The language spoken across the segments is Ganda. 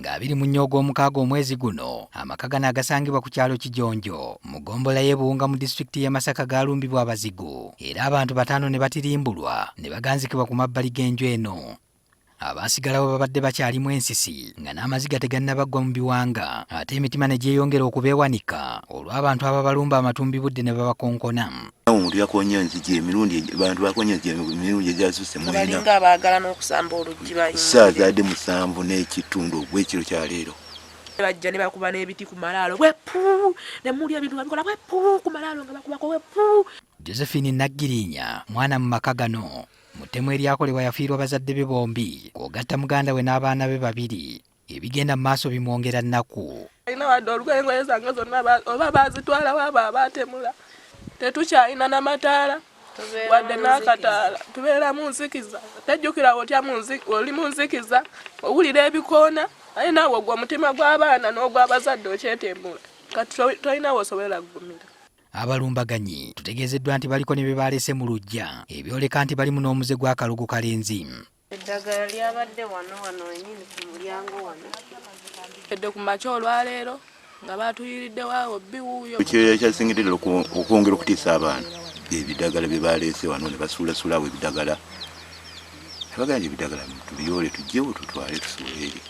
nga 24 ogw'omukaaga omwezi guno amaka gano agasangibwa ku kyalo Kijonjo mu ggombolola y'e Buwunga mu disitulikiti y'e Masaka gaalumbibwa abazigu era abantu 5 ne batirimbulwa ne baganzikibwa ku mabbali g'enju eno. Abaasigalawo babadde bakyalimu ensisi nga n'amaziga tegannabaggwa mu biwanga ate emitima ne gyeyongera okubeewanika olw'abantu ababalumba amatumbibudde ne babakonkona. Omuntu yakonya nzigi emirundi abantu bakonya nzigi emirundi egyasusse mu ina balinga abaagala n'okusamba oluggi bayingira saazadde 7 n'ekitundu ogw'ekiro kya leero bajja ne bakuba n'ebiti ku malaalo bwepu ne muli ebintu babikola bwepu ku malaalo nga bakubako bwepu. Josephine Naggirinya mwana mu maka gano muttemu eryakolebwa yafiirwa bazadde be bombi kw'ogatta muganda we n'abaana be 2 ebigenda mu maaso bimwongera nnaku. Alina wadde olw'engoye zange zonna oba baazitwala waba abaatemulwa tetukyalina n'amataala wadde n'akataala tubeera mu nzikiza tajjukira otya oli mu nzikiza owulira ebikoona aye naawe ogwa omutima gw'abaana n'ogw'abazadde okyetembula kati tolina wosobola kugumira. Abalumbaganyi tutegeezeddwa nti baliko ne be baalese mu luggya ebyoleka nti balimu n'omuze gw'akalugu kalenzi. Eddagala lyabadde wano wenyini ku mulyango wano edde ku makya olwaleero nga baatuyiriddewo awo biwuuyo. Ekyo ekyasingirira okwongera okutiisa abaana ebidagala bye baleese wano ne basuulasulawo ebidagala tebagamba ebidagala tubiyole tujjewo tutwale tusuule eri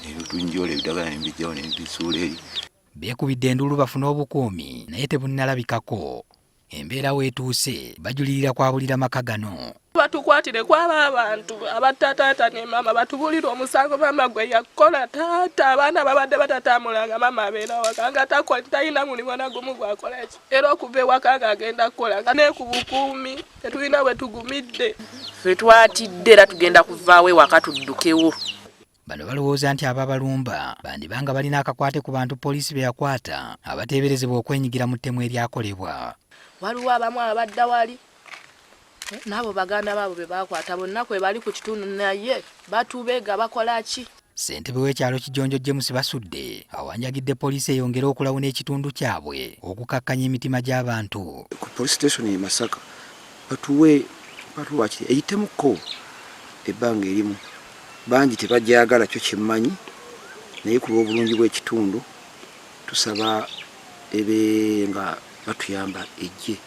ebyo tunjola ebidagala nembijjawo nembisuula eri. Beekubidde enduulu bafune obukuumi naye tebunnalabikako. Embeera weetuuse bajulirira kwabulira maka gano. Batukwatire kwaba abantu abatataata ne mama batubulira omusango mama gwe yakola taata abaana babadde batatamulanga mama abeera waka talina mulimu na gumu gwakola ki era okuva ewaka nga agenda kukola nga ne ku bukuumi tetulina bwe tugumidde ffe twatidde era tugenda kuvaawo ewaka tuddukewo. Bano balowooza nti ababalumba bandibanga balina akakwate ku bantu poliisi be yakwata abateeberezebwa okwenyigira mu ttemu eryakolebwa. Waliwo abamu abadda wali n'abo baganda baabo be bakwata bonna kwe bali ku kitundu naye batubeega bakola ki. Ssentebe w'ekyalo Kijonjo James basudde awanjagidde poliisi eyongere okulawuna ekitundu kyabwe okukakkanya emitima gy'abantu. Ku police station e Masaka batuwe eyitemuko ebbanga erimu bangi tebajjagala kyo kimmanyi naye ku lw'obulungi bw'ekitundu tusaba ebe nga batuyamba ejje.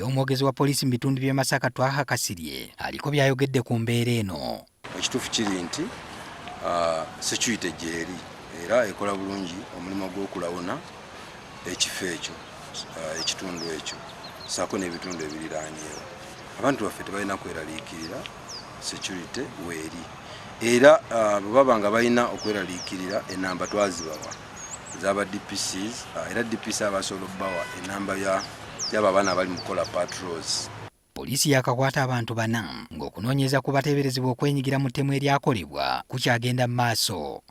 Omwogezi wa poliisi mu bitundu by'e Masaka Twaha Kasirye aliko byayogedde ku mbeera eno. Ekituufu kiri nti security gyeri era ekola bulungi omulimu gw'okulawuna ekifo ekyo ekitundu ekyo saako n'ebitundu ebiriraanyeewo. Abantu baffe tebalina kweraliikirira security weeri era bwe baba nga balina okweraliikirira enamba twazibawa z'aba DPCs era DPC abasobola obbawa enamba y'abo abaana bali mu kukola patrols. Poliisi yakakwata abantu 4 ng'okunoonyeza ku bateeberezebwa okwenyigira mu ttemu eryakolebwa kukyagenda mu maaso.